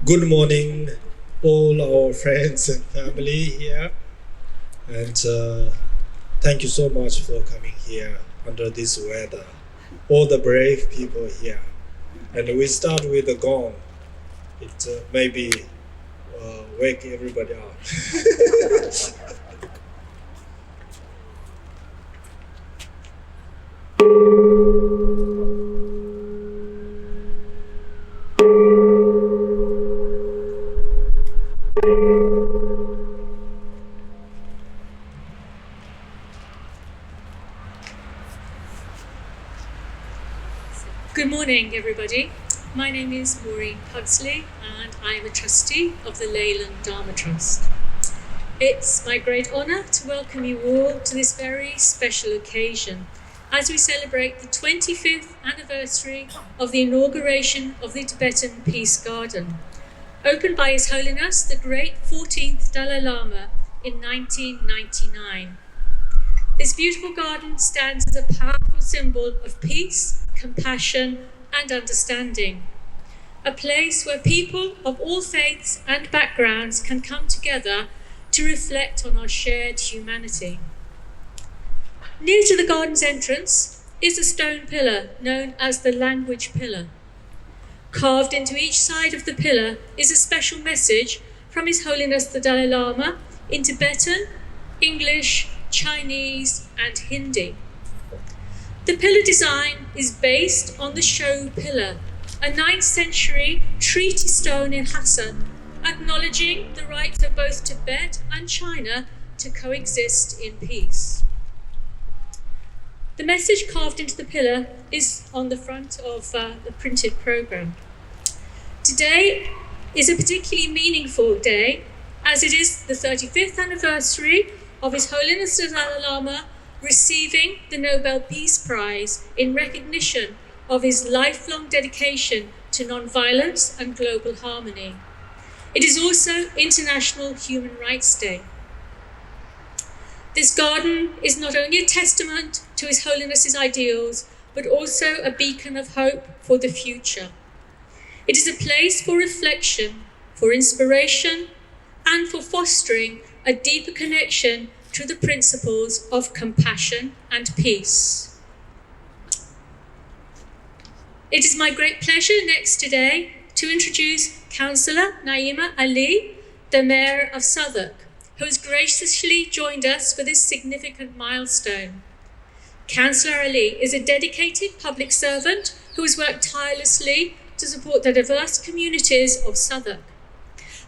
Good morning, all our friends and family here. And thank you so much for coming here under this weather. All the brave people here. And we start with the gong. It maybe wake everybody up. Good morning, everybody. My name is Maureen Pugsley, and I am a trustee of the Lelung Dharma Trust. It's my great honour to welcome you all to this very special occasion as we celebrate the 25th anniversary of the inauguration of the Tibetan Peace Garden, opened by His Holiness the great 14th Dalai Lama in 1999. This beautiful garden stands as a powerful symbol of peace, compassion and understanding. A place where people of all faiths and backgrounds can come together to reflect on our shared humanity. Near to the garden's entrance is a stone pillar known as the language pillar. Carved into each side of the pillar is a special message from His Holiness the Dalai Lama in Tibetan, English, Chinese and Hindi. The pillar design is based on the Shou pillar, a 9th century treaty stone in Lhasa, acknowledging the rights of both Tibet and China to coexist in peace. The message carved into the pillar is on the front of the printed programme. Today is a particularly meaningful day, as it is the 35th anniversary of His Holiness the Dalai Lama receiving the Nobel Peace Prize in recognition of his lifelong dedication to non-violence and global harmony. It is also International Human Rights Day. This garden is not only a testament to His Holiness's ideals, but also a beacon of hope for the future. It is a place for reflection, for inspiration, and for fostering a deeper connection to the principles of compassion and peace. It is my great pleasure next today to introduce Councillor Naima Ali, the Mayor of Southwark, who has graciously joined us for this significant milestone. Councillor Ali is a dedicated public servant who has worked tirelessly to support the diverse communities of Southwark.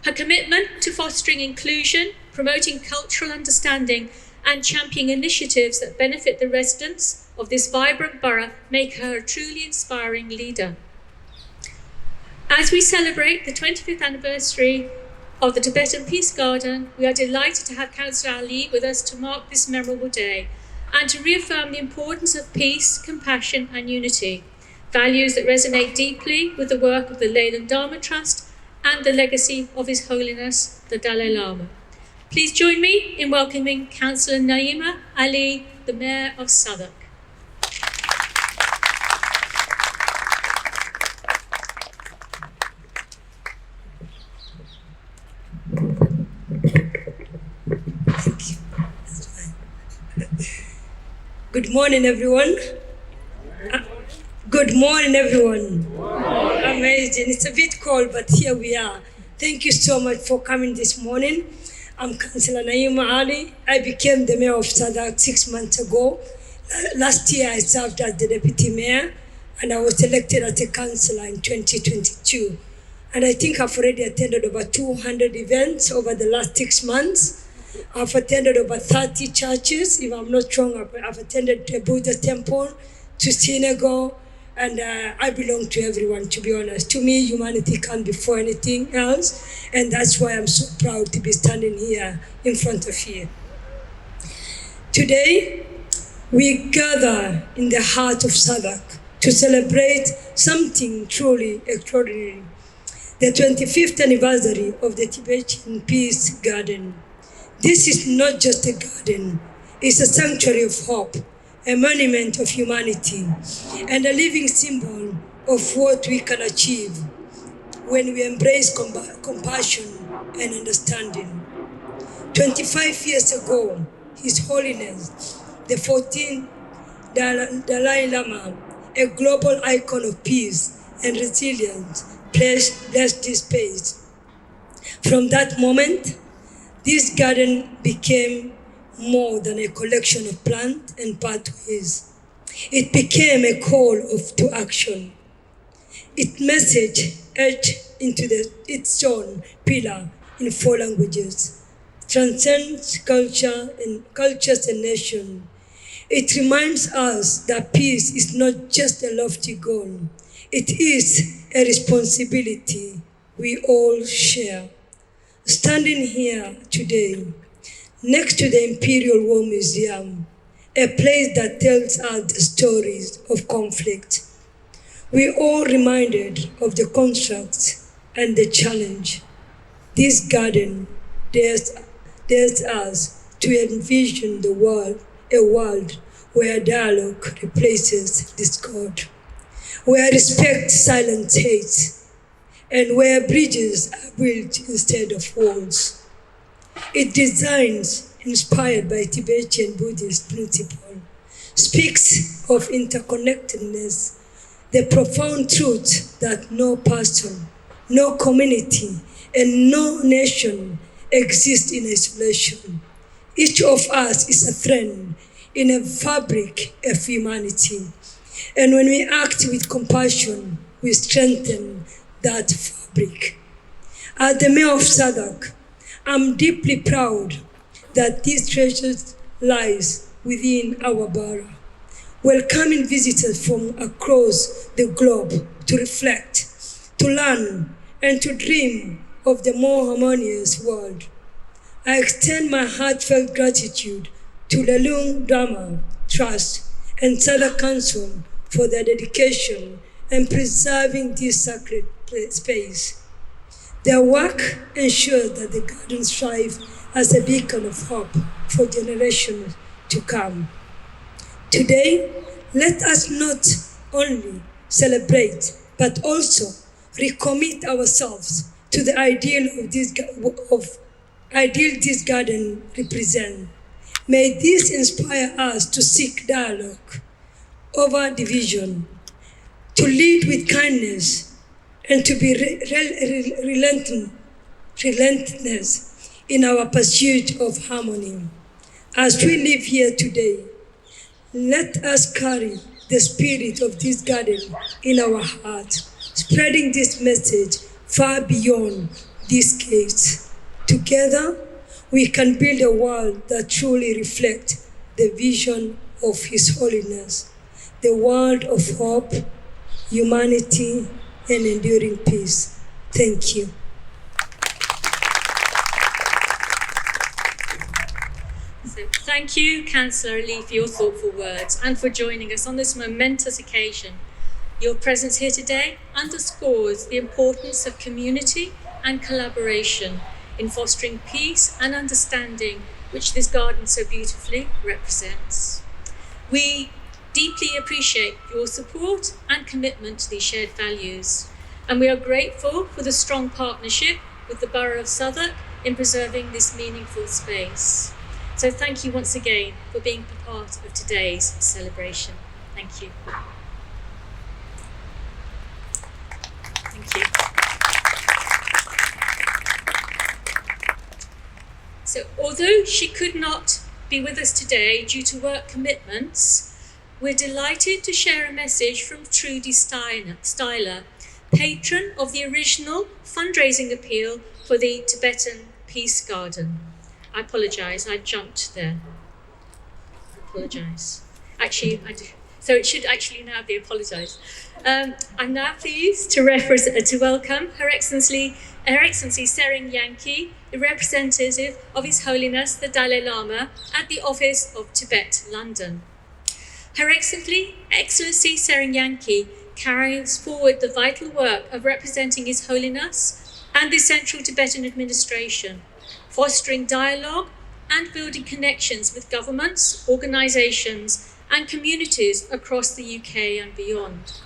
Her commitment to fostering inclusion, promoting cultural understanding and championing initiatives that benefit the residents of this vibrant borough make her a truly inspiring leader. As we celebrate the 25th anniversary of the Tibetan Peace Garden, we are delighted to have Councillor Ali with us to mark this memorable day and to reaffirm the importance of peace, compassion and unity, values that resonate deeply with the work of the Lelung Dharma Trust and the legacy of His Holiness the Dalai Lama. Please join me in welcoming Councillor Naima Ali, the Mayor of Southwark. Good morning, everyone. Good morning, everyone. Amazing. It's a bit cold, but here we are. Thank you so much for coming this morning. I'm Councillor Naima Ali. I became the Mayor of Southwark 6 months ago. Last year, I served as the Deputy Mayor, and I was elected as a councillor in 2022. And I think I've already attended over 200 events over the last 6 months. I've attended over 30 churches. If I'm not wrong, I've attended a Buddhist temple, to synagogue, and I belong to everyone, to be honest. To me, humanity comes before anything else, and that's why I'm so proud to be standing here in front of you. Today, we gather in the heart of Southwark to celebrate something truly extraordinary, the 25th anniversary of the Tibetan Peace Garden. This is not just a garden, it's a sanctuary of hope, a monument of humanity, and a living symbol of what we can achieve when we embrace compassion and understanding. 25 years ago, His Holiness, the 14th Dalai Lama, a global icon of peace and resilience, blessed this space. From that moment, this garden became more than a collection of plants and pathways. It became a call to action. Its message etched into its stone pillar in 4 languages, transcends cultures and nations. It reminds us that peace is not just a lofty goal. It is a responsibility we all share. Standing here today, next to the Imperial War Museum, a place that tells us the stories of conflict, we all reminded of the construct and the challenge. This garden dares us to envision a world where dialogue replaces discord, where respect silences hate, and where bridges are built instead of walls. Its designs, inspired by Tibetan Buddhist principle, speaks of interconnectedness, the profound truth that no person, no community, and no nation exists in isolation. Each of us is a thread in a fabric of humanity. And when we act with compassion, we strengthen that fabric. As the Mayor of Southwark, I'm deeply proud that this treasure lies within our borough, welcoming visitors from across the globe to reflect, to learn, and to dream of the more harmonious world. I extend my heartfelt gratitude to Lelung Dharma Trust and Southwark Council for their dedication and preserving this sacred space. Their work ensures that the garden strives as a beacon of hope for generations to come. Today, let us not only celebrate, but also recommit ourselves to the ideal this garden represents. May this inspire us to seek dialogue over division, to lead with kindness, and to be relentless in our pursuit of harmony. As we live here today, let us carry the spirit of this garden in our heart, spreading this message far beyond these gates. Together, we can build a world that truly reflects the vision of His Holiness, the world of hope, humanity, and enduring peace. Thank you. So, thank you, Councillor Ali, for your thoughtful words and for joining us on this momentous occasion. Your presence here today underscores the importance of community and collaboration in fostering peace and understanding, which this garden so beautifully represents. We deeply appreciate your support and commitment to these shared values, and we are grateful for the strong partnership with the Borough of Southwark in preserving this meaningful space. So thank you once again for being a part of today's celebration. Thank you. Thank you. So although she could not be with us today due to work commitments, we're delighted to share a message from Trustee Styler, patron of the original fundraising appeal for the Tibetan Peace Garden. I apologise, I jumped there. I apologise. Actually, I do. So it should actually now be apologised. I'm now pleased to welcome Her Excellency Tsering Yangkey, the representative of His Holiness the Dalai Lama at the Office of Tibet, London. Her Excellency Tsering Yangkey carries forward the vital work of representing His Holiness and the Central Tibetan Administration, fostering dialogue and building connections with governments, organisations and communities across the UK and beyond.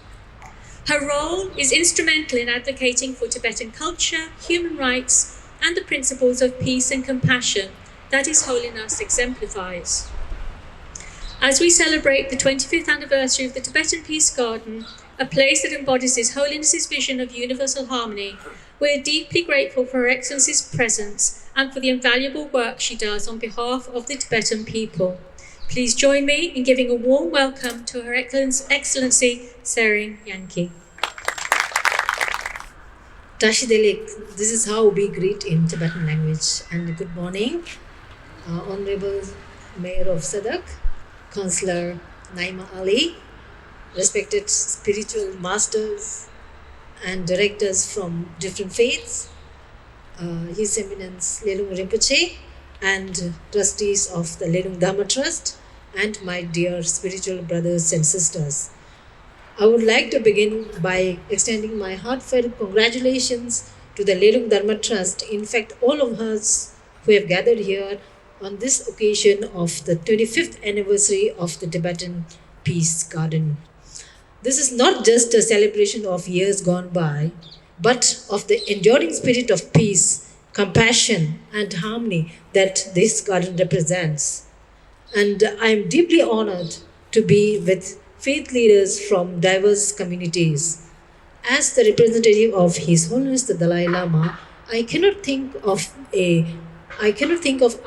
Her role is instrumental in advocating for Tibetan culture, human rights, and the principles of peace and compassion that His Holiness exemplifies. As we celebrate the 25th anniversary of the Tibetan Peace Garden, a place that embodies His Holiness's vision of universal harmony, we are deeply grateful for Her Excellency's presence and for the invaluable work she does on behalf of the Tibetan people. Please join me in giving a warm welcome to Her Excellency Tsering Yangkey. Tashidelik, this is how we greet in Tibetan language. And good morning, Honorable Mayor of Southwark, Councillor Naima Ali, respected spiritual masters and directors from different faiths, His Eminence Lelung Rinpoche, and trustees of the Lelung Dharma Trust, and my dear spiritual brothers and sisters. I would like to begin by extending my heartfelt congratulations to the Lelung Dharma Trust, in fact all of us who have gathered here on this occasion of the 25th anniversary of the Tibetan Peace Garden. This is not just a celebration of years gone by, but of the enduring spirit of peace, compassion, and harmony that this garden represents. And I am deeply honored to be with faith leaders from diverse communities. As the representative of His Holiness the Dalai Lama, I cannot think of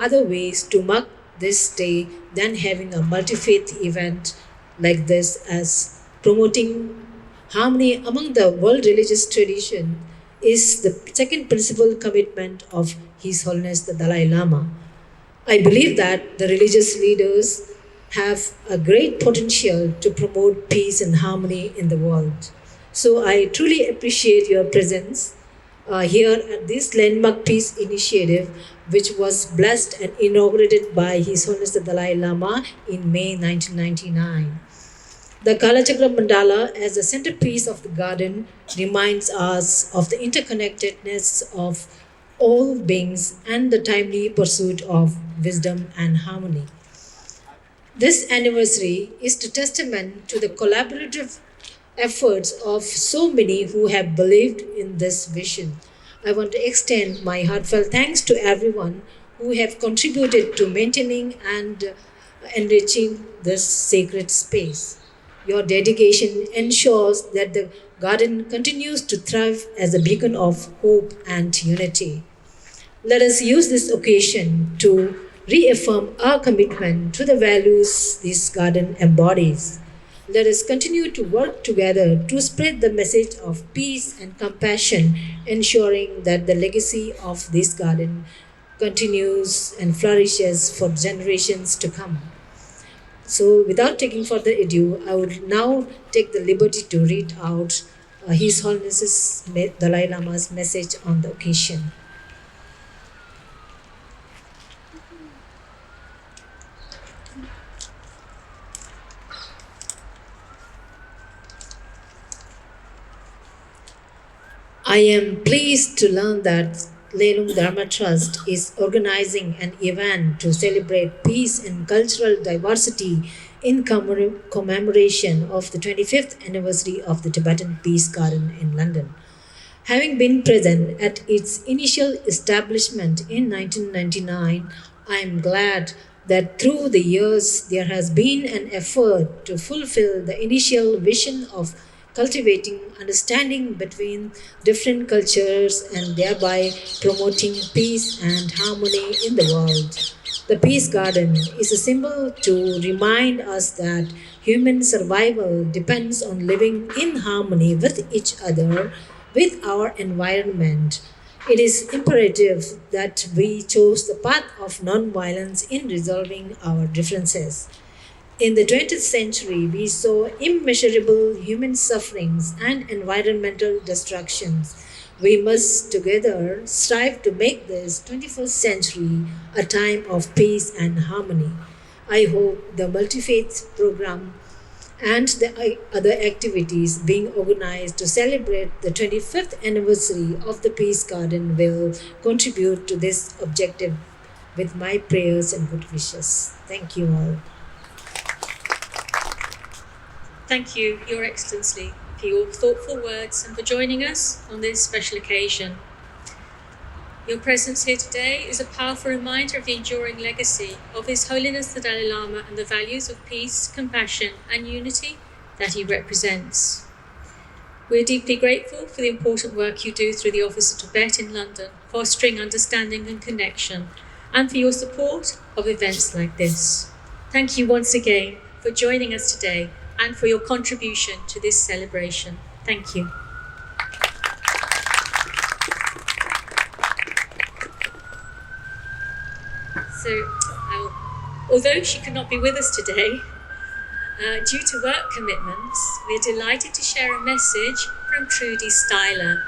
other ways to mark this day than having a multi-faith event like this, as promoting harmony among the world religious tradition is the second principal commitment of His Holiness the Dalai Lama. I believe that the religious leaders have a great potential to promote peace and harmony in the world. So I truly appreciate your presence here at this landmark peace initiative, which was blessed and inaugurated by His Holiness the Dalai Lama in May 1999. The Kalachakra Mandala, as the centerpiece of the garden, reminds us of the interconnectedness of all beings and the timely pursuit of wisdom and harmony. This anniversary is a testament to the collaborative efforts of so many who have believed in this vision. I want to extend my heartfelt thanks to everyone who have contributed to maintaining and enriching this sacred space. Your dedication ensures that the garden continues to thrive as a beacon of hope and unity. Let us use this occasion to reaffirm our commitment to the values this garden embodies. Let us continue to work together to spread the message of peace and compassion, ensuring that the legacy of this garden continues and flourishes for generations to come. So without taking further ado, I would now take the liberty to read out His Holiness Dalai Lama's message on the occasion. I am pleased to learn that Lelung Dharma Trust is organizing an event to celebrate peace and cultural diversity in commemoration of the 25th anniversary of the Tibetan Peace Garden in London. Having been present at its initial establishment in 1999, I am glad that through the years there has been an effort to fulfill the initial vision of cultivating understanding between different cultures and thereby promoting peace and harmony in the world. The Peace Garden is a symbol to remind us that human survival depends on living in harmony with each other, with our environment. It is imperative that we chose the path of non-violence in resolving our differences. In the 20th century, we saw immeasurable human sufferings and environmental destructions. We must together strive to make this 21st century a time of peace and harmony. I hope the multi-faith program and the other activities being organized to celebrate the 25th anniversary of the Peace Garden will contribute to this objective with my prayers and good wishes. Thank you all. Thank you, Your Excellency. for your thoughtful words and for joining us on this special occasion. Your presence here today is a powerful reminder of the enduring legacy of His Holiness the Dalai Lama and the values of peace, compassion and unity that he represents. We're deeply grateful for the important work you do through the Office of Tibet in London, fostering understanding and connection, and for your support of events like this. Thank you once again for joining us today and for your contribution to this celebration. Thank you. So, although she could not be with us today, due to work commitments, we're delighted to share a message from Trustee Cllr,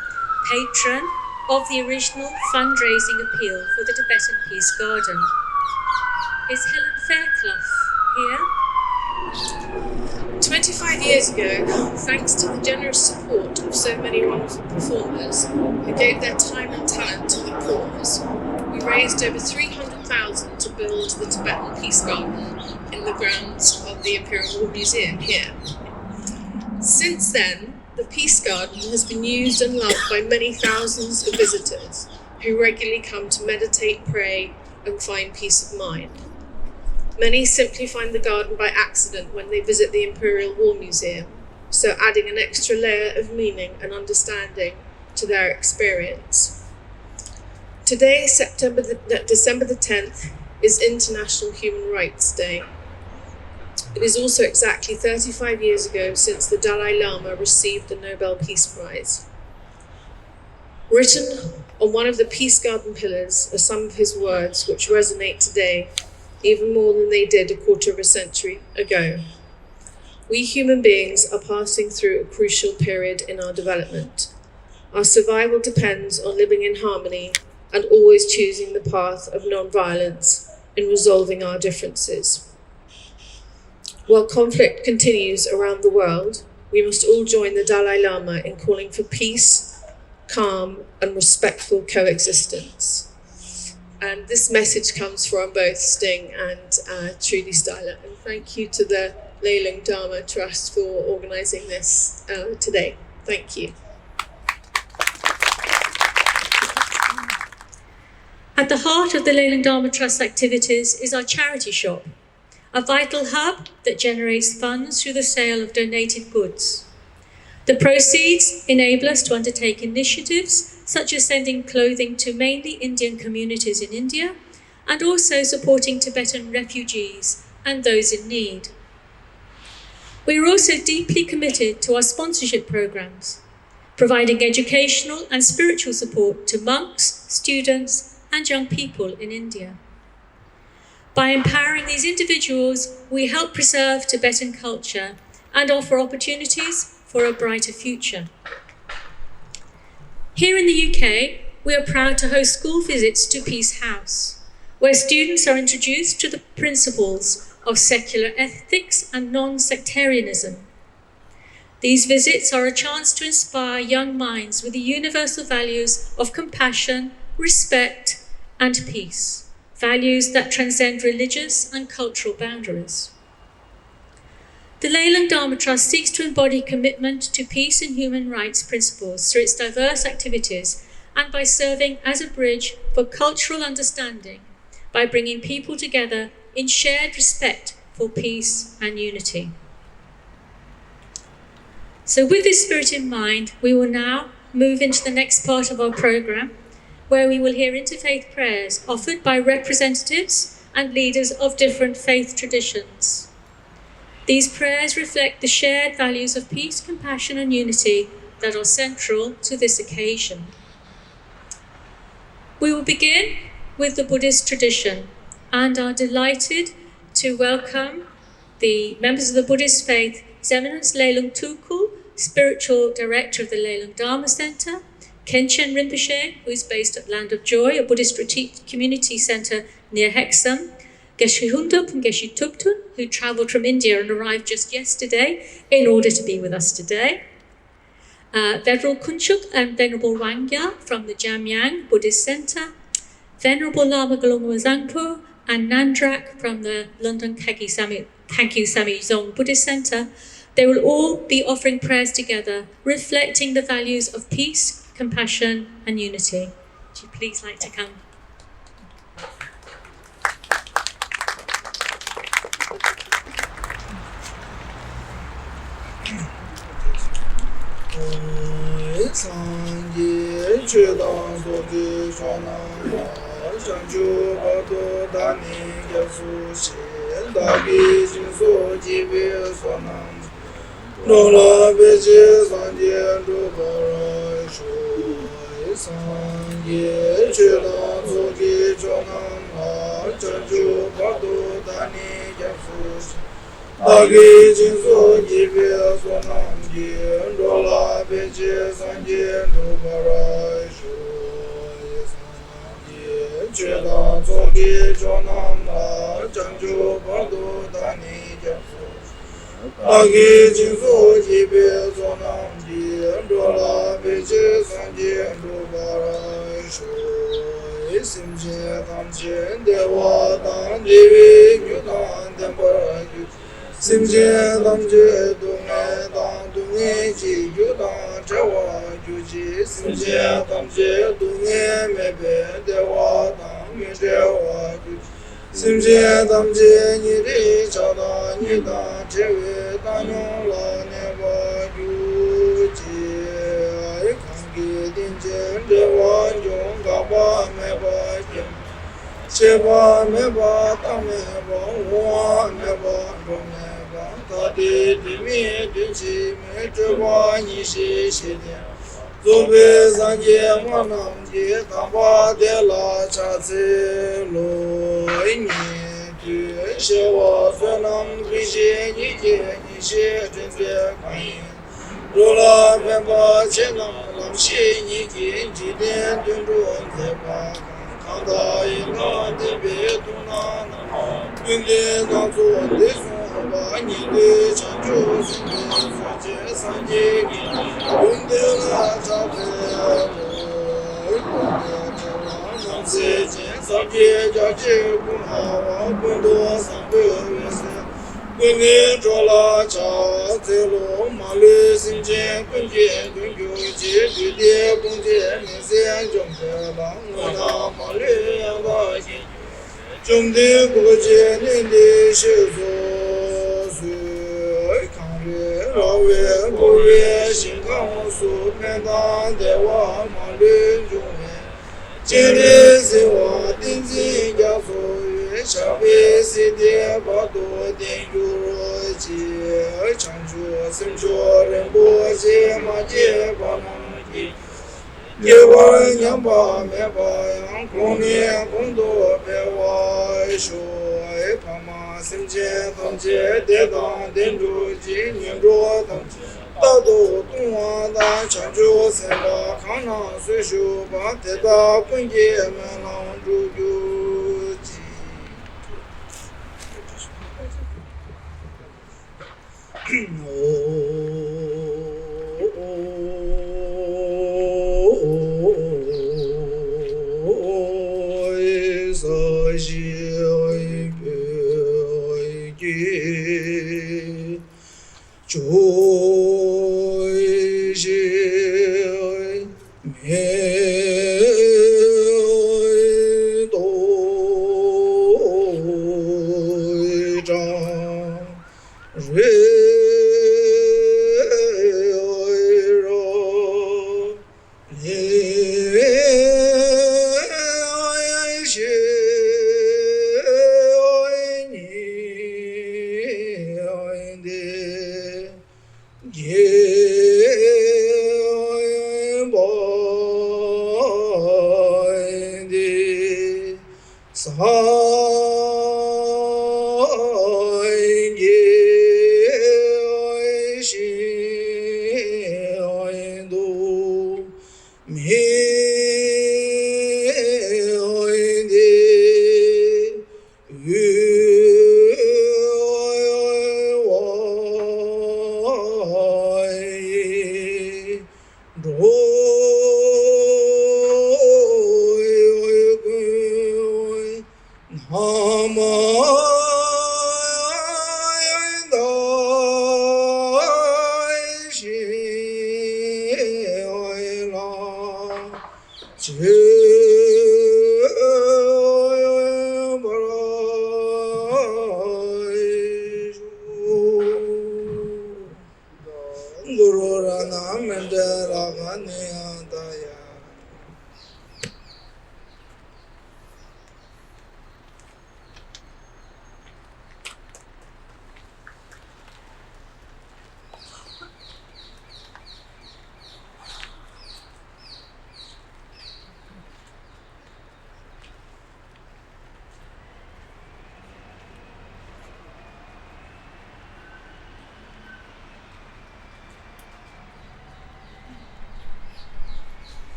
patron of the original fundraising appeal for the Tibetan Peace Garden. Is Helen Fairclough here? 25 years ago, thanks to the generous support of so many wonderful performers who gave their time and talent to the cause, we raised over 300,000 to build the Tibetan Peace Garden in the grounds of the Imperial War Museum here. Since then, the Peace Garden has been used and loved by many thousands of visitors who regularly come to meditate, pray, and find peace of mind. Many simply find the garden by accident when they visit the Imperial War Museum, so adding an extra layer of meaning and understanding to their experience. Today, December the 10th, is International Human Rights Day. It is also exactly 35 years ago since the Dalai Lama received the Nobel Peace Prize. Written on one of the Peace Garden pillars are some of his words which resonate today even more than they did a quarter of a century ago. We human beings are passing through a crucial period in our development. Our survival depends on living in harmony and always choosing the path of non-violence in resolving our differences. While conflict continues around the world, we must all join the Dalai Lama in calling for peace, calm, and respectful coexistence. And this message comes from both Sting and Trustee Cllr. And thank you to the Lelung Dharma Trust for organising this today. Thank you. At the heart of the Lelung Dharma Trust activities is our charity shop, a vital hub that generates funds through the sale of donated goods. The proceeds enable us to undertake initiatives such as sending clothing to mainly Indian communities in India and also supporting Tibetan refugees and those in need. We are also deeply committed to our sponsorship programs, providing educational and spiritual support to monks, students, and young people in India. By empowering these individuals, we help preserve Tibetan culture and offer opportunities for a brighter future. Here in the UK, we are proud to host school visits to Peace House, where students are introduced to the principles of secular ethics and non-sectarianism. These visits are a chance to inspire young minds with the universal values of compassion, respect, and peace, values that transcend religious and cultural boundaries. The Lelung Dharma Trust seeks to embody commitment to peace and human rights principles through its diverse activities and by serving as a bridge for cultural understanding by bringing people together in shared respect for peace and unity. So with this spirit in mind, we will now move into the next part of our programme, where we will hear interfaith prayers offered by representatives and leaders of different faith traditions. These prayers reflect the shared values of peace, compassion, and unity that are central to this occasion. We will begin with the Buddhist tradition and are delighted to welcome the members of the Buddhist faith, His Eminence Lelung Tulku, Spiritual Director of the Lelung Dharma Centre, Khenchen Rinpoche, who is based at Land of Joy, a Buddhist retreat community centre near Hexham, Geshe Lhundup and Geshe Thupten, who travelled from India and arrived just yesterday in order to be with us today. Venerable Konchok and Venerable Wangyal from the Jamyang Buddhist Centre, Venerable Lama Galungwa Zangpo and Nandrak from the London Kagyu Sami Zong Buddhist Centre, They will all be offering prayers together, reflecting the values of peace, compassion, and unity. Would you please like to come?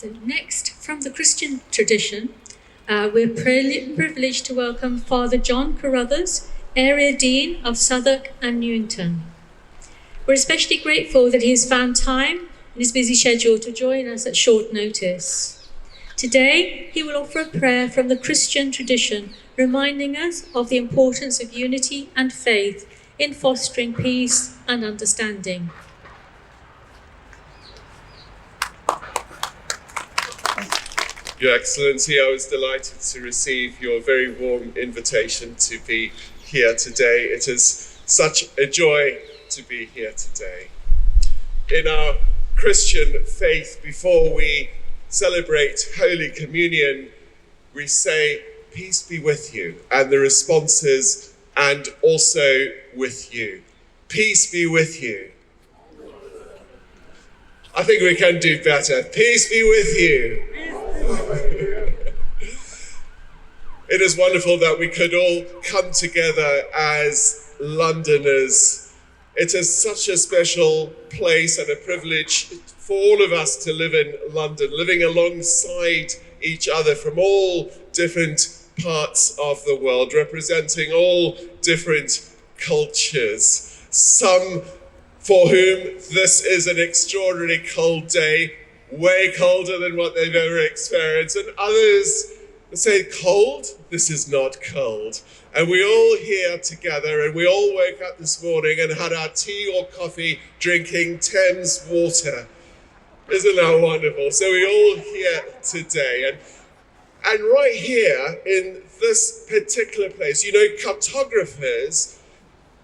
So next, from the Christian tradition, we're privileged to welcome Father John Carruthers, Area Dean of Southwark and Newington. We're especially grateful that he has found time in his busy schedule to join us at short notice. Today, he will offer a prayer from the Christian tradition, reminding us of the importance of unity and faith in fostering peace and understanding. Your Excellency, I was delighted to receive your very warm invitation to be here today. It is such a joy to be here today. In our Christian faith, before we celebrate Holy Communion, we say, "Peace be with you," and the response is, "and also with you." Peace be with you. I think we can do better. Peace be with you. It is wonderful that we could all come together as Londoners. It is such a special place and a privilege for all of us to live in London, living alongside each other from all different parts of the world, representing all different cultures. Some for whom this is an extraordinarily cold day, way colder than what they've ever experienced, and others say, "Cold? This is not cold." And we all here together, and we all woke up this morning and had our tea or coffee drinking Thames water. Isn't that wonderful? So we're all here today. And right here in this particular place, cartographers,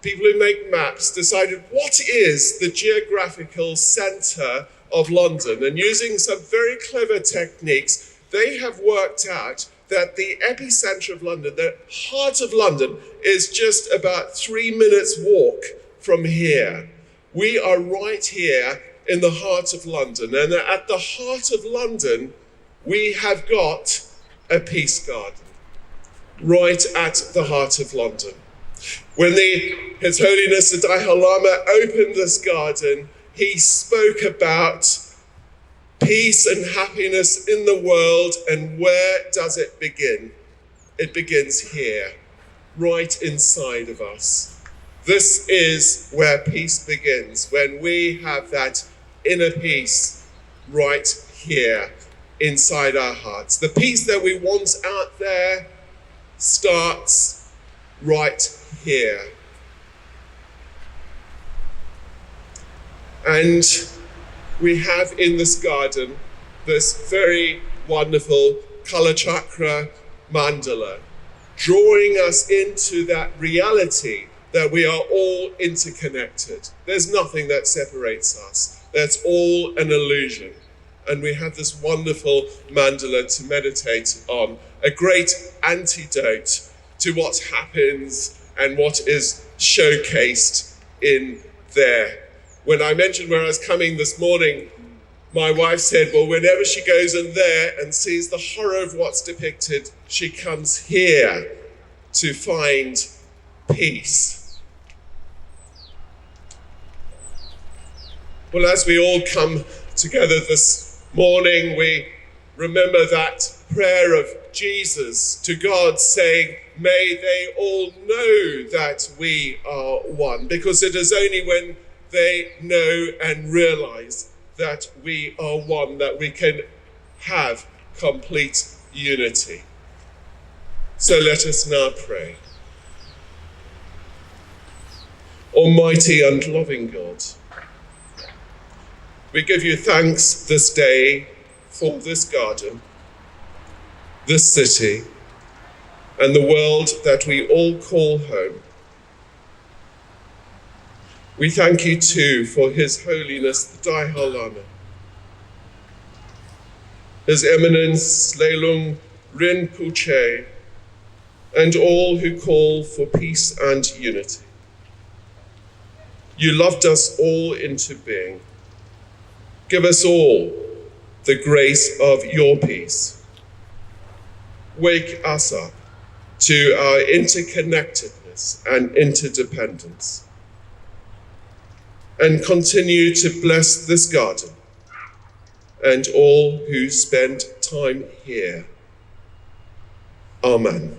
people who make maps, decided what is the geographical centre of London. And using some very clever techniques, they have worked out that the epicenter of London, the heart of London, is just about 3 minutes walk from here. We are right here in the heart of London. And at the heart of London, we have got a peace garden, right at the heart of London. When His Holiness the Dalai Lama opened this garden, he spoke about peace and happiness in the world, and where does it begin? It begins here, right inside of us. This is where peace begins, when we have that inner peace right here inside our hearts. The peace that we want out there starts right here. And we have in this garden this very wonderful Cllr chakra mandala, drawing us into that reality that we are all interconnected. There's nothing that separates us. That's all an illusion. And we have this wonderful mandala to meditate on, a great antidote to what happens and what is showcased in there. When I mentioned where I was coming this morning, my wife said, well, whenever she goes in there and sees the horror of what's depicted, she comes here to find peace. Well, as we all come together this morning, we remember that prayer of Jesus to God saying, may they all know that we are one, because it is only when they know and realize that we are one that we can have complete unity. So let us now pray. Almighty and loving God, we give you thanks this day for this garden, this city, and the world that we all call home. We thank you too for His Holiness the Dalai Lama, His Eminence Lelung Rinpoche, and all who call for peace and unity. You loved us all into being. Give us all the grace of your peace. Wake us up to our interconnectedness and interdependence, and continue to bless this garden and all who spend time here. Amen.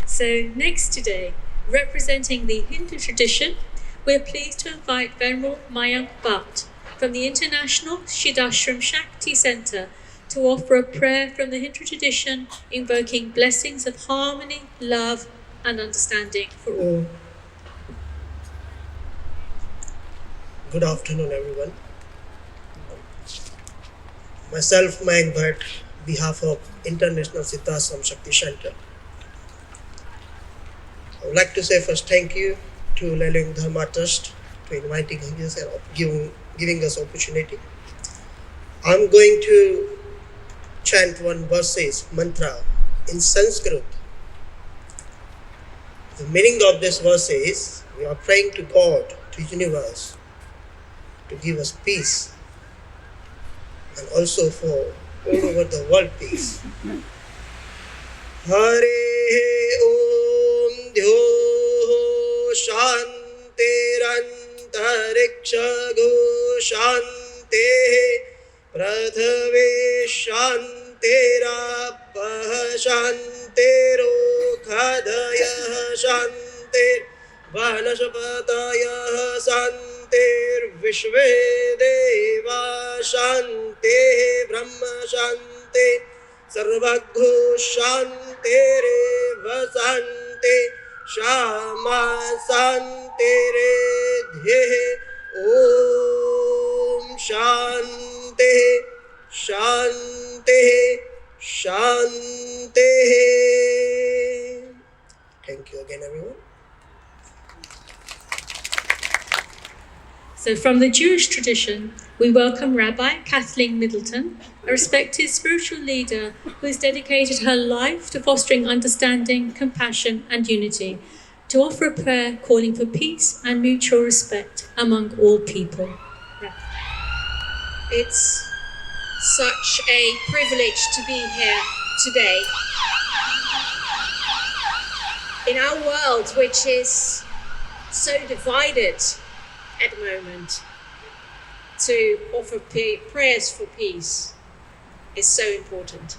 So next today, representing the Hindu tradition, we're pleased to invite Venerable Mayank Bhatt from the International Siddhashram Shakti Center to offer a prayer from the Hindu tradition invoking blessings of harmony, love, and understanding for all. Good afternoon, everyone. Myself, Mayank Bhatt, behalf of International Siddhashram Shakti Center. I would like to say first thank you to Lelung Dharma Trust to inviting us and giving us opportunity. I'm going to chant one verses, mantra, in Sanskrit. The meaning of this verse is, we are praying to God, to universe, to give us peace, and also for all over the world peace. Hare Om Dhyo Shantirantarikshago Shanti Pradhave Shantirapah Shantirokhadayah Shantir Vanashapatayah Shantir Vishve Deva Shanti Brahma Shanti Sarvagho Shantireva Shanti Shama Shantiredhye Om Shanti Shanti Shanti. Thank you again, everyone. So from the Jewish tradition, we welcome Rabbi Kathleen Middleton, a respected spiritual leader who has dedicated her life to fostering understanding, compassion, and unity, to offer a prayer calling for peace and mutual respect among all people. It's such a privilege to be here today in our world, which is so divided at the moment. To offer prayers for peace is so important.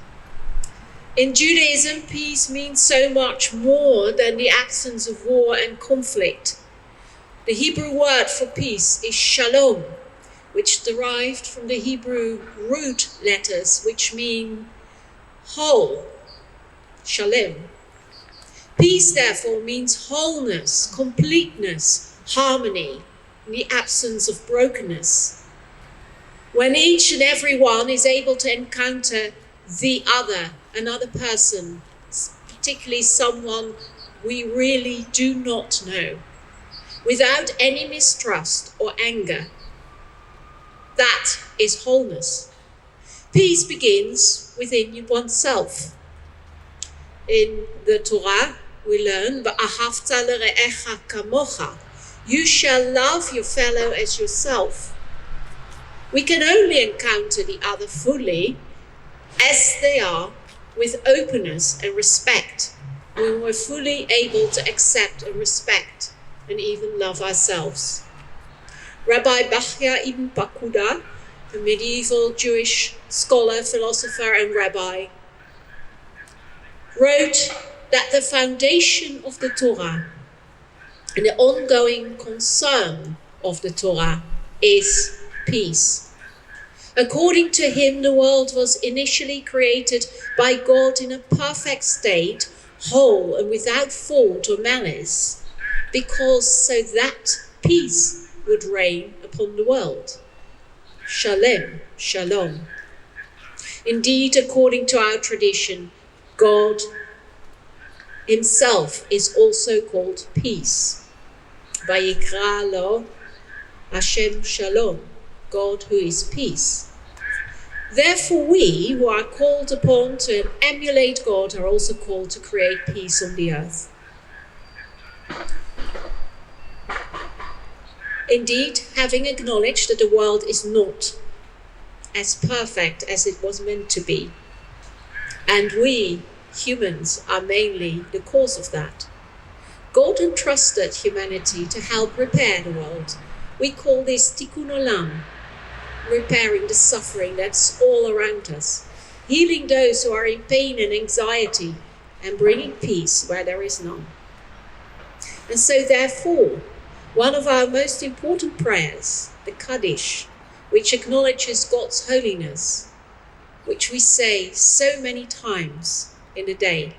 In Judaism, peace means so much more than the absence of war and conflict. The Hebrew word for peace is shalom, which derived from the Hebrew root letters, which mean whole, shalom. Peace, therefore, means wholeness, completeness, harmony, in the absence of brokenness. When each and every one is able to encounter the other, another person, particularly someone we really do not know, without any mistrust or anger, that is wholeness. Peace begins within oneself. In the Torah, we learn, "V'ahavta l're'echa kamocha." You shall love your fellow as yourself. We can only encounter the other fully as they are, with openness and respect, when we're fully able to accept and respect and even love ourselves. Rabbi Bachya ibn Pakuda, a medieval Jewish scholar, philosopher, and rabbi, wrote that the foundation of the Torah and the ongoing concern of the Torah is peace. According to him, the world was initially created by God in a perfect state, whole and without fault or malice, because so that peace would reign upon the world. Shalem, shalom. Indeed, according to our tradition, God himself is also called peace. Vayikra lo Hashem shalom, God who is peace. Therefore, we who are called upon to emulate God are also called to create peace on the earth. Indeed, having acknowledged that the world is not as perfect as it was meant to be, and we, humans, are mainly the cause of that, God entrusted humanity to help repair the world. We call this tikkun olam, repairing the suffering that's all around us, healing those who are in pain and anxiety, and bringing peace where there is none. And so therefore, one of our most important prayers, the Kaddish, which acknowledges God's holiness, which we say so many times in a day,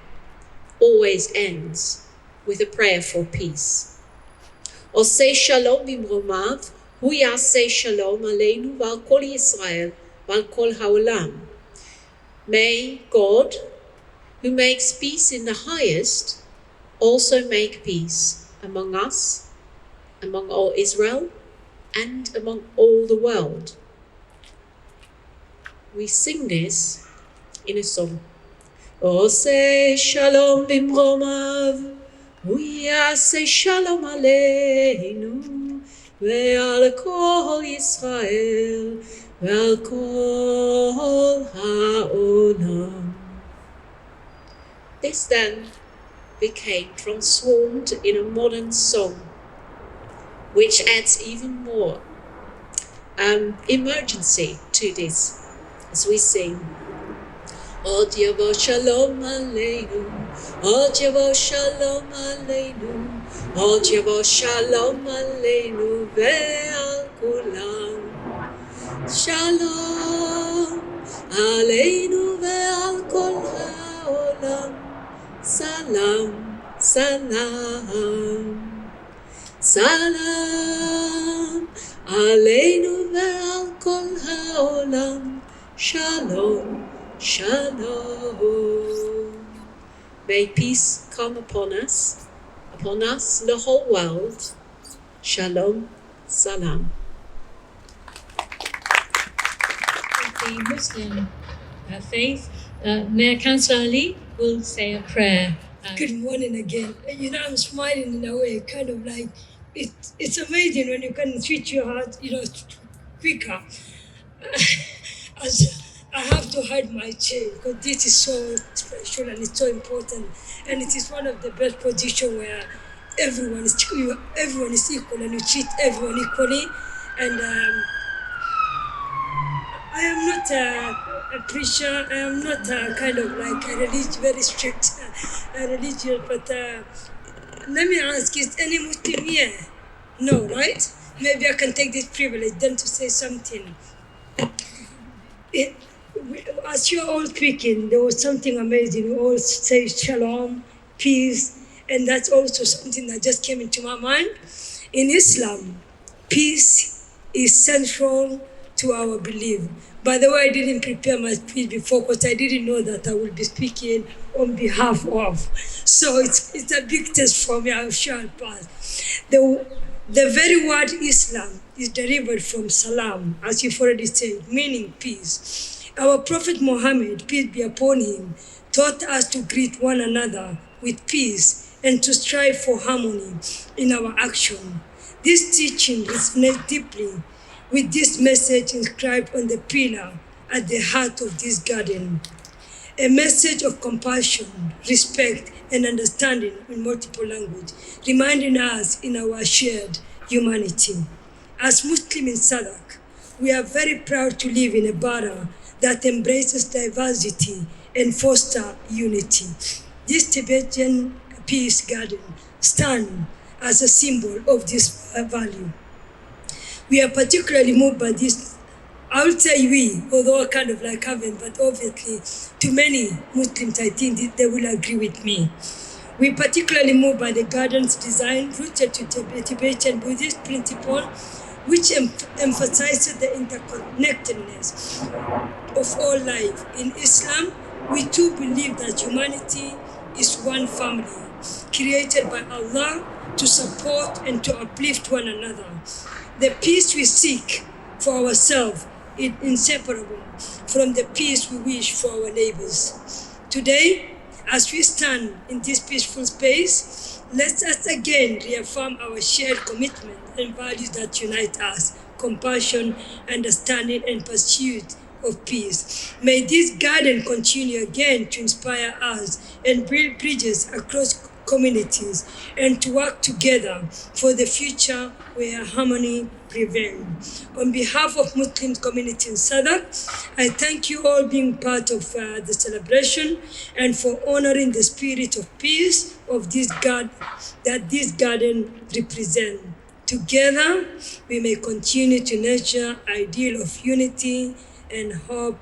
always ends with a prayer for peace. Oseh shalom bimromav, hu yaseh shalom aleinu v'al kol Yisrael v'al kol ha'olam. May God, who makes peace in the highest, also make peace among us, among all Israel, and among all the world. We sing this in a song. Oseh shalom bimromav, hu yaseh shalom aleinu ve'al kol Yisrael ve'al kol ha'olam. This then became transformed in a modern song, which adds even more emergency to this as we sing. Od yavo shalom aleinu, od yavo shalom aleinu, od yavo shalom aleinu ve'al kulam. Shalom aleinu ve'al kol ha'olam. Salam, salam. Salam aleinu ve'al kol ha'olam. Shalom, shalom. May peace come upon us, the whole world. Shalom, salam. The Muslim faith, Mayor Councillor Ali will say a prayer. Good morning again. You know, I'm smiling in a way, kind of like, it's amazing when you can switch your heart, quicker. As I have to hide my chair because this is so special and it's so important, and it is one of the best positions where everyone is equal and you treat everyone equally. And I am not a preacher. I am not kind of like a very strict religious. But let me ask: is any Muslim here? No, right? Maybe I can take this privilege then to say something. As you're all speaking, there was something amazing. We all say shalom, peace, and that's also something that just came into my mind. In Islam, peace is central to our belief. By the way, I didn't prepare my speech before because I didn't know that I would be speaking on behalf of. So it's a big test for me. I'm sure I'll pass. The very word Islam is derived from salam, as you've already said, meaning peace. Our Prophet Muhammad, peace be upon him, taught us to greet one another with peace and to strive for harmony in our action. This teaching resonates deeply with this message inscribed on the pillar at the heart of this garden. A message of compassion, respect, and understanding in multiple languages, reminding us in our shared humanity. As Muslims in Southwark, we are very proud to live in a Phara that embraces diversity and fosters unity. This Tibetan peace garden stands as a symbol of this value. We are particularly moved by this. I would say we, although I kind of like haven't, but obviously to many Muslims, I think they will agree with me. We particularly moved by the garden's design rooted to Tibetan Buddhist principle, which emphasizes the interconnectedness of all life. In Islam, we too believe that humanity is one family, created by Allah to support and to uplift one another. The peace we seek for ourselves is inseparable from the peace we wish for our neighbors. Today, as we stand in this peaceful space, let us again reaffirm our shared commitment and values that unite us: compassion, understanding, and pursuit of peace. May this garden continue again to inspire us and build bridges across communities and to work together for the future where harmony prevails. On behalf of Muslim community in Southwark, I thank you all being part of the celebration and for honoring the spirit of peace of this garden that this garden represents. Together, we may continue to nurture ideal of unity and hope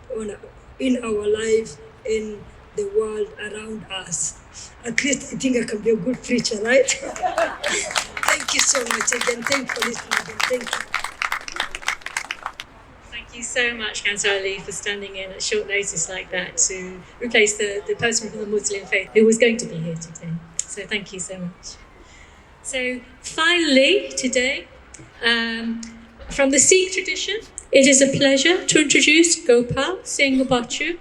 in our life in the world around us. At least I think I can be a good preacher, right? Thank you so much again. Thank you for listening again. Thank you. Thank you so much, Councillor Ali, for standing in at short notice like that to replace the person from the Muslim faith who was going to be here today. So thank you so much. So finally, today, from the Sikh tradition, it is a pleasure to introduce Gopal Singh Bachu,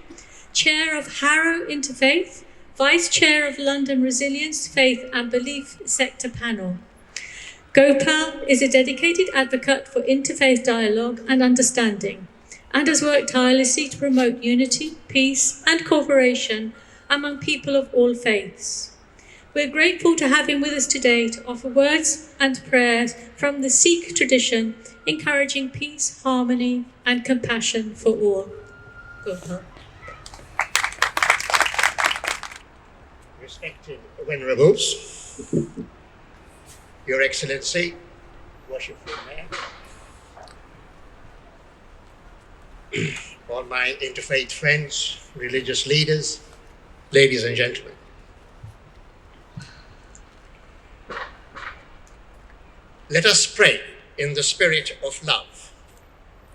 Chair of Harrow Interfaith, Vice Chair of London Resilience, Faith and Belief Sector Panel. Gopal is a dedicated advocate for interfaith dialogue and understanding and has worked tirelessly to promote unity, peace and cooperation among people of all faiths. We're grateful to have him with us today to offer words and prayers from the Sikh tradition, encouraging peace, harmony and compassion for all. Gopal. Respected venerables, Your Excellency, Worshipful Mayor, all my interfaith friends, religious leaders, ladies and gentlemen. Let us pray in the spirit of love,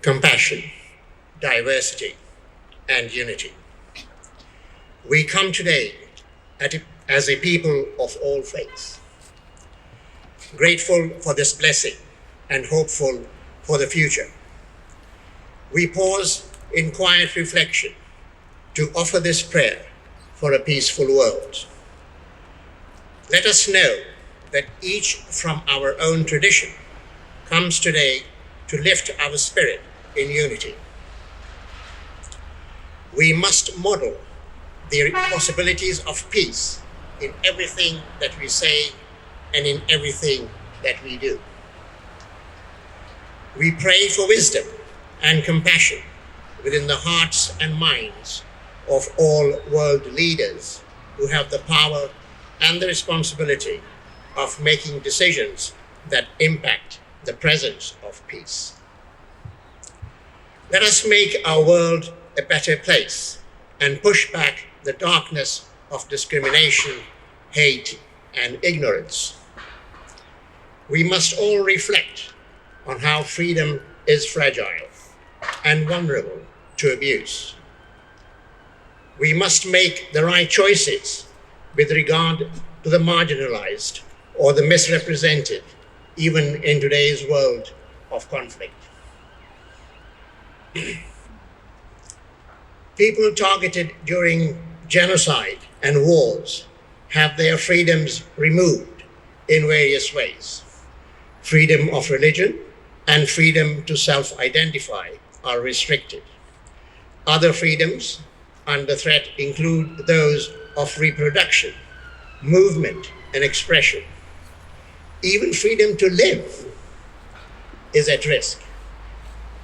compassion, diversity, and unity. We come today as a people of all faiths, grateful for this blessing and hopeful for the future. We pause in quiet reflection to offer this prayer for a peaceful world. Let us know that each from our own tradition comes today to lift our spirit in unity. We must model the possibilities of peace in everything that we say and in everything that we do. We pray for wisdom and compassion within the hearts and minds of all world leaders who have the power and the responsibility of making decisions that impact the presence of peace. Let us make our world a better place and push back the darkness of discrimination, hate, and ignorance. We must all reflect on how freedom is fragile and vulnerable to abuse. We must make the right choices with regard to the marginalized or the misrepresented, even in today's world of conflict. People targeted during genocide and wars have their freedoms removed in various ways. Freedom of religion and freedom to self-identify are restricted. Other freedoms under threat include those of reproduction, movement, and expression. Even freedom to live is at risk.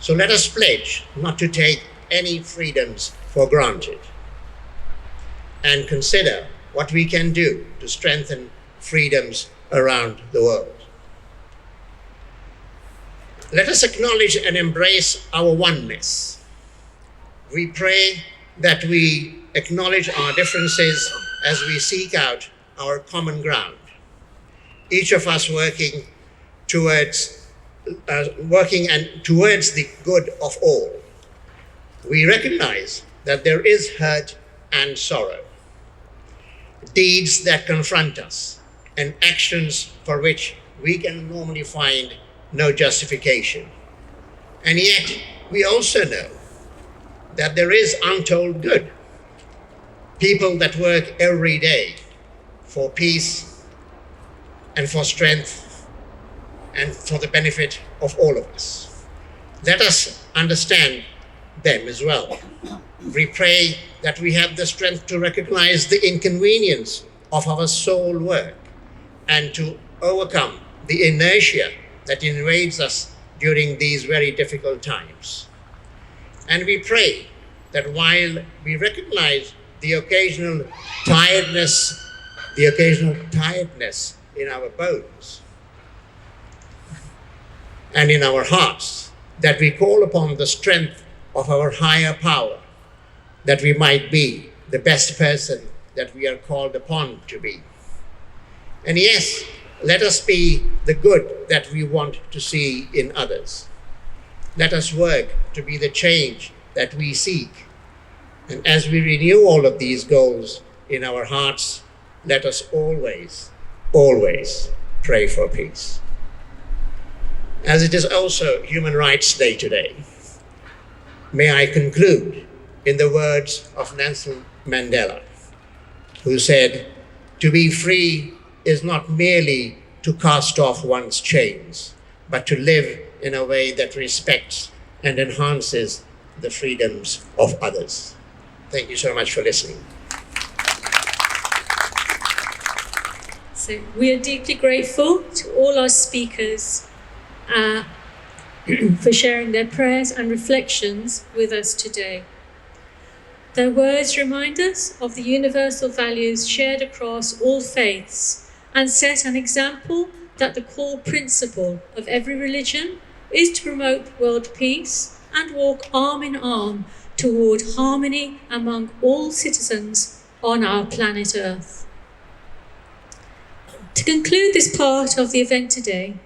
So let us pledge not to take any freedoms for granted and consider what we can do to strengthen freedoms around the world. Let us acknowledge and embrace our oneness. We pray that we acknowledge our differences as we seek out our common ground, each of us working towards the good of all. We recognize that there is hurt and sorrow, deeds that confront us, and actions for which we can normally find no justification. And yet, we also know that there is untold good. People that work every day for peace and for strength and for the benefit of all of us. Let us understand them as well. We pray that we have the strength to recognize the inconvenience of our soul work and to overcome the inertia that invades us during these very difficult times. And we pray that while we recognize the occasional tiredness in our bones and in our hearts, that we call upon the strength of our higher power, that we might be the best person that we are called upon to be. And yes, let us be the good that we want to see in others. Let us work to be the change that we seek. And as we renew all of these goals in our hearts, let us always, always pray for peace. As it is also Human Rights Day today, may I conclude in the words of Nelson Mandela, who said, "To be free is not merely to cast off one's chains, but to live in a way that respects and enhances the freedoms of others." Thank you so much for listening. So we are deeply grateful to all our speakers for sharing their prayers and reflections with us today. Their words remind us of the universal values shared across all faiths and set an example that the core principle of every religion is to promote world peace and walk arm in arm toward harmony among all citizens on our planet Earth. To conclude this part of the event today,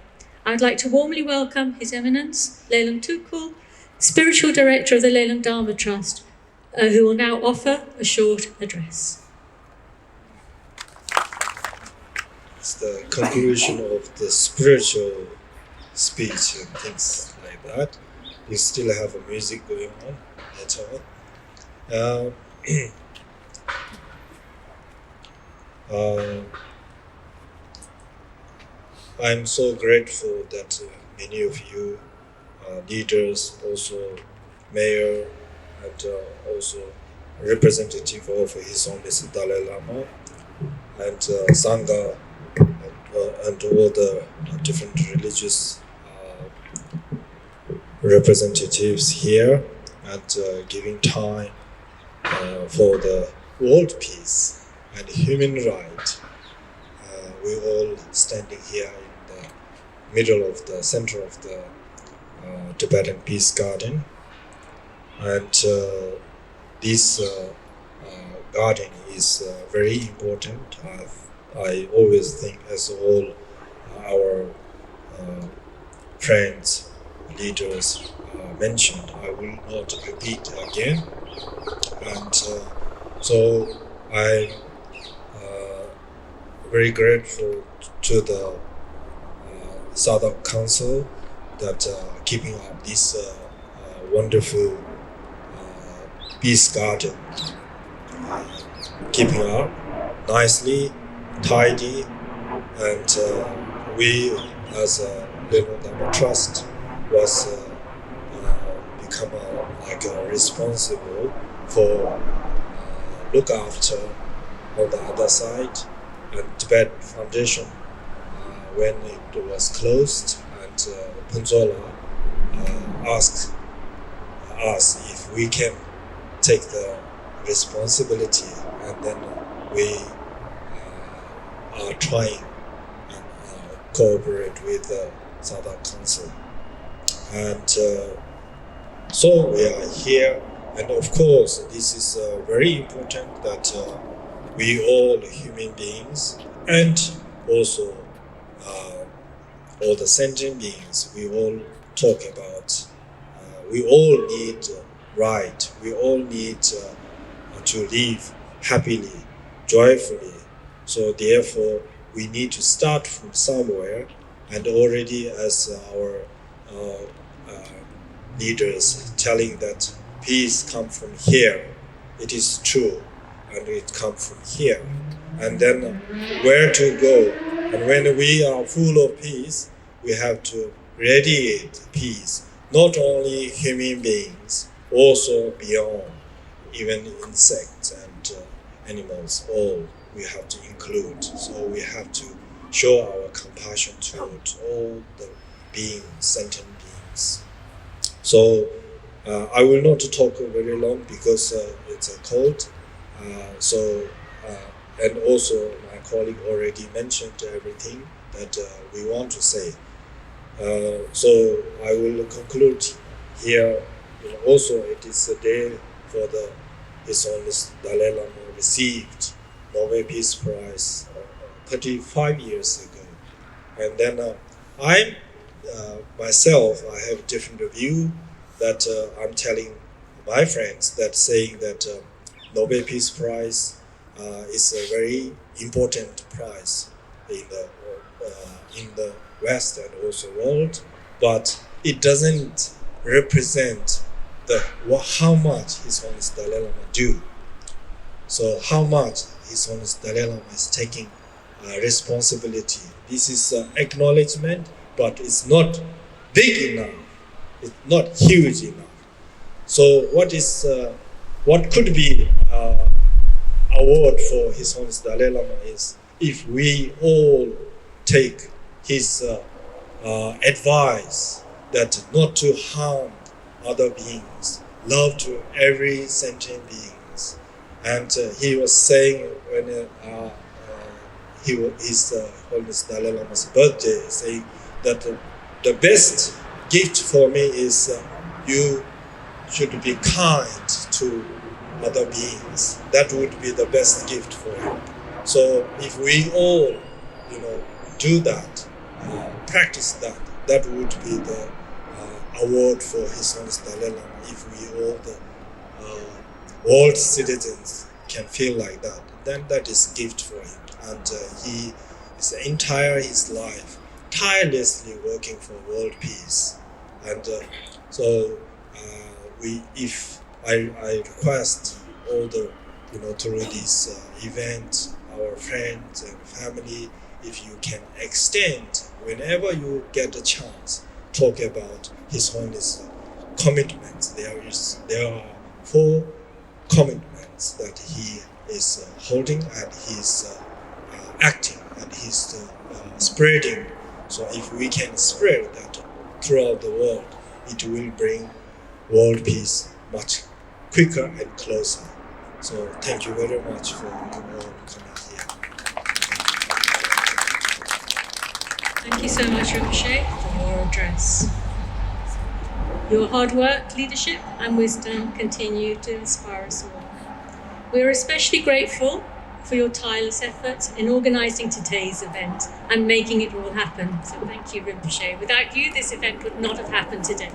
I'd like to warmly welcome His Eminence, Lelung Tulku, Spiritual Director of the Lelung Dharma Trust, who will now offer a short address. It's the conclusion of the spiritual speech and things like that. We still have a music going on later on. I'm so grateful that many of you leaders, also mayor, and also representative of His Holiness Dalai Lama, and Sangha, and all the different religious representatives here, and giving time for the world peace and human right. We all standing here in the middle of the center of the Tibetan Peace Garden, and this garden is very important. I always think, as all our friends, leaders mentioned, I will not repeat again. And so I'm very grateful to the Southwark Council that keeping up this wonderful peace garden, keeping up nicely, tidy, and we as a Lelung Dharma Trust was become responsible for look after on the other side, and Tibet Foundation when it was closed, and Punzola asked us if we can take the responsibility, and then we are trying and cooperate with the Southwark Council. And so we are here, and of course this is very important that we all human beings, and also all the sentient beings, we all talk about, we all need right, we all need to live happily, joyfully. So therefore, we need to start from somewhere, and already as our leaders telling that peace comes from here, it is true, and it comes from here. And then where to go, and when we are full of peace, we have to radiate peace, not only human beings, also beyond, even insects and animals, all we have to include. So we have to show our compassion toward all the beings, sentient beings. So I will not talk very long because it's a cold. And also my colleague already mentioned everything that we want to say. So I will conclude here. Also, it is a day for His Holiness Dalai Lama received Nobel Peace Prize 35 years ago. And then I myself, I have a different view that I'm telling my friends that saying that Nobel Peace Prize is a very important prize in the West and also world, but it doesn't represent how much His Holiness Dalai Lama do. So how much His Holiness Dalai Lama is taking responsibility. This is acknowledgement, but it's not big enough. It's not huge enough. So what could be award for His Holiness Dalai Lama is if we all take his advice that not to harm other beings, love to every sentient beings. And he was saying when His Holiness Dalai Lama's birthday, saying that the best gift for me is you should be kind to other beings. That would be the best gift for him. So if we all, do that, practice that, that would be the award for His Holiness Dalai Lama. If we all the world citizens can feel like that, then that is gift for him. And he is entire his life tirelessly working for world peace. And if I request all the, through this event, our friends and family, if you can extend, whenever you get a chance, talk about His Holiness commitments. There are 4 commitments that he is holding, and he's acting, and he's spreading. So if we can spread that throughout the world, it will bring world peace much quicker and closer. So thank you very much for you all coming here. Thank you so much, Rinpoche, for your address. Your hard work, leadership, and wisdom continue to inspire us all. We are especially grateful for your tireless efforts in organising today's event and making it all happen. So thank you, Rinpoche. Without you, this event would not have happened today.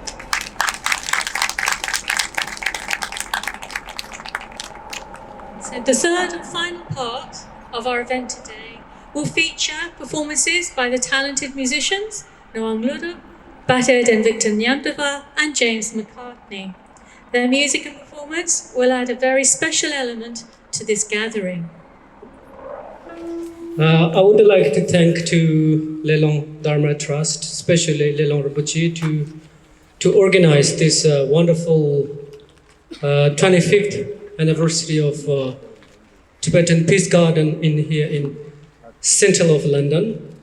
So the third and final part of our event today will feature performances by the talented musicians Lhundup, Battered and Victor Nyamdeva, and James McCartney. Their music and performance performance will add a very special element to this gathering. I would like to thank to Lelung Dharma Trust, especially Lelung Rinpoche, to organize this wonderful 25th anniversary of Tibetan Peace Garden here in center of London,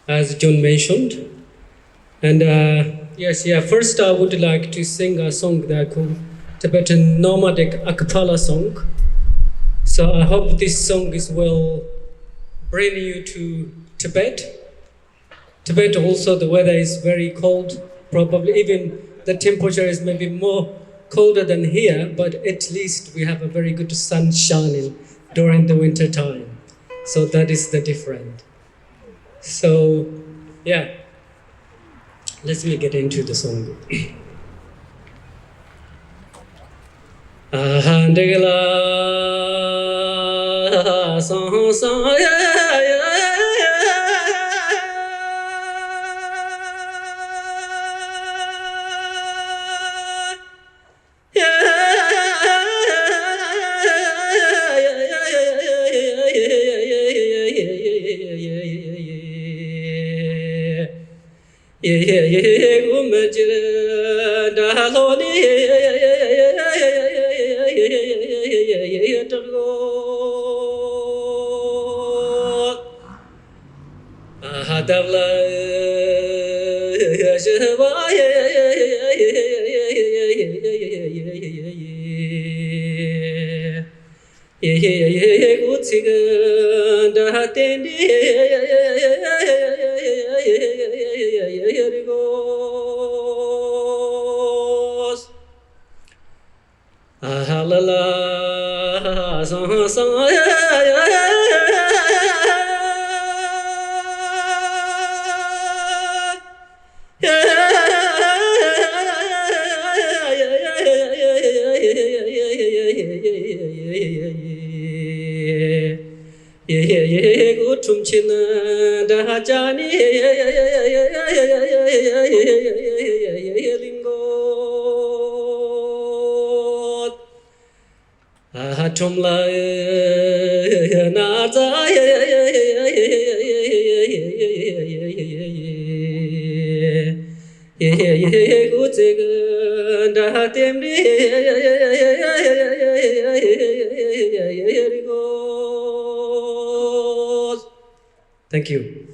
as John mentioned. And first I would like to sing a song that I call Tibetan nomadic a cappella song. So I hope this song will bring you to Tibet. Tibet also the weather is very cold, probably even the temperature is maybe more colder than here, but at least we have a very good sun shining during the winter time. So that is the difference. So let's get into the song. Thank you.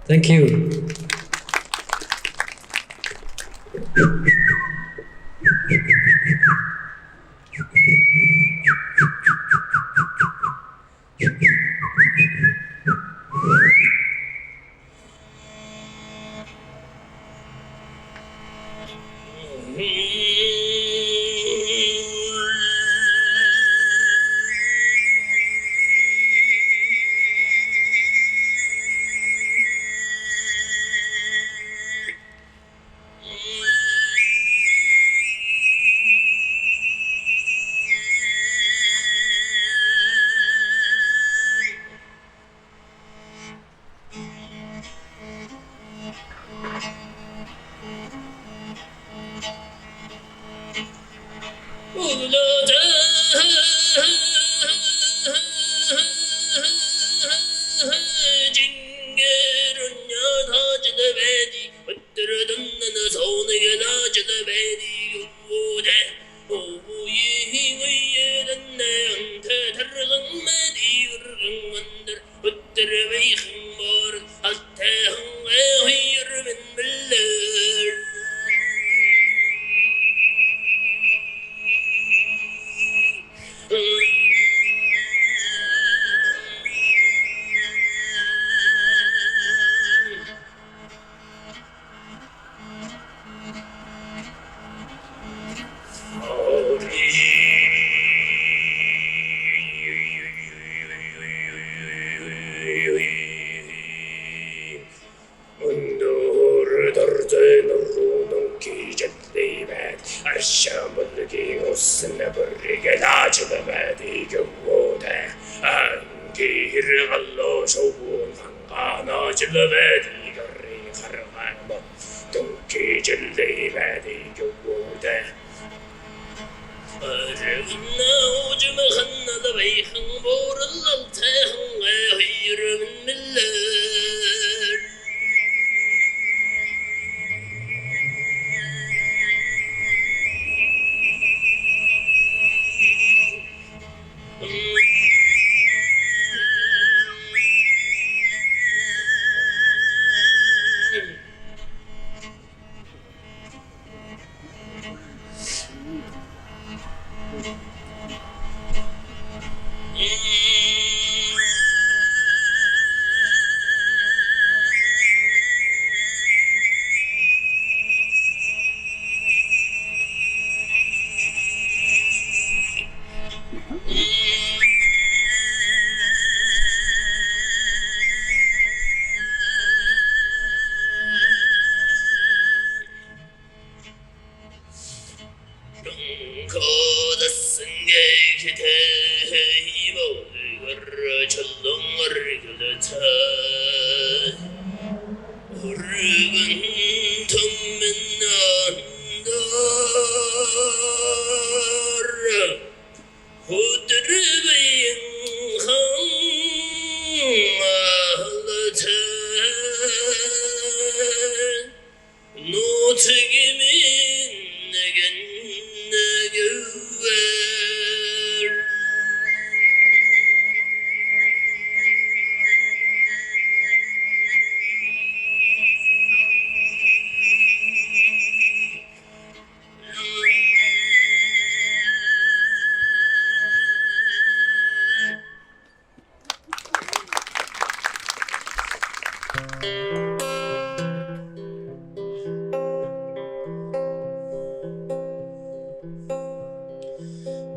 Thank you.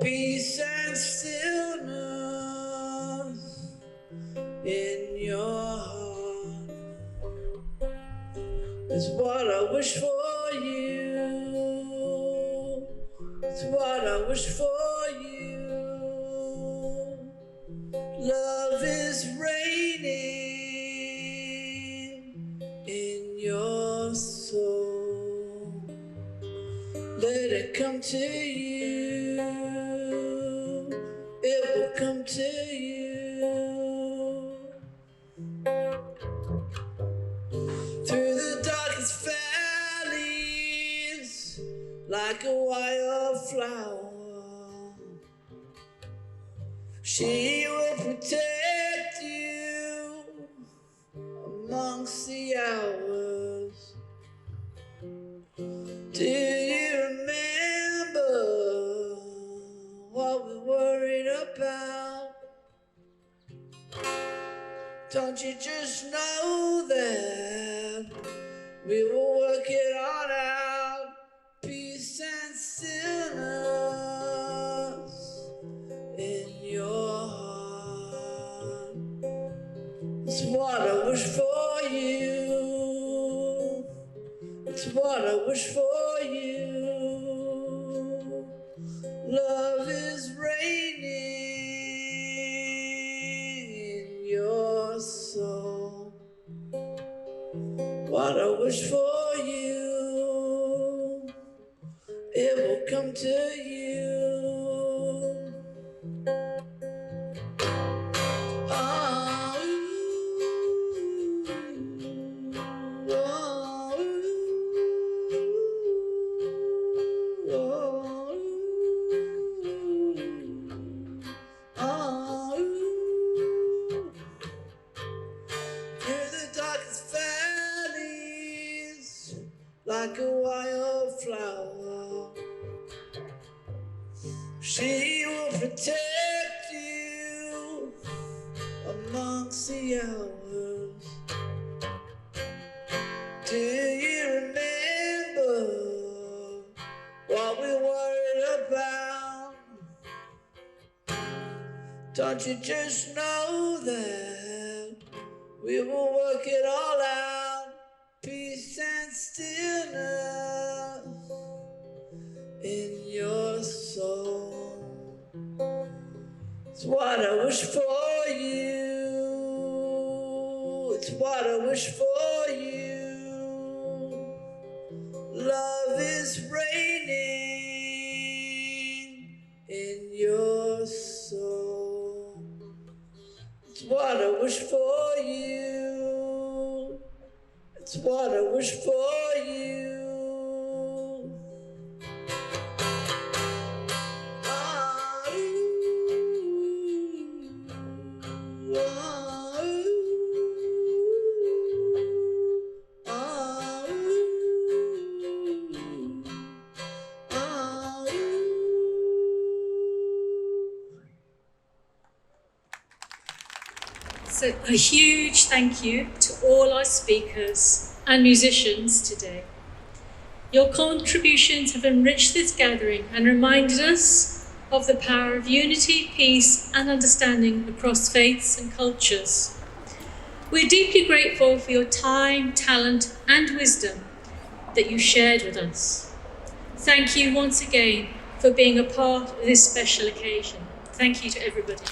Peace and stillness in your heart is what I wish for you. It's what I wish for you. Love is reigning in your soul. Let it come to you. It will come to you. Through the darkest valleys, like a wildflower, she will protect you amongst the hours. Do you remember what we're worried about? Don't you just know that we will work it all out? Peace and stillness in your heart. It's what I wish for you. It's what I wish for you. Love is reigning in your soul. What I wish for you, it will come to you. Like a wildflower, she will protect you amongst the hours. Do you remember what we worried about? Don't you just know that we will work it all out? Peace and stillness in your soul. It's what I wish for you. It's what I wish for you. Love is reigning in your soul. It's what I wish for you. It's what I wish for you. So a huge thank you to all our speakers and musicians today. Your contributions have enriched this gathering and reminded us of the power of unity, peace and understanding across faiths and cultures. We're deeply grateful for your time, talent and wisdom that you shared with us. Thank you once again for being a part of this special occasion. Thank you to everybody.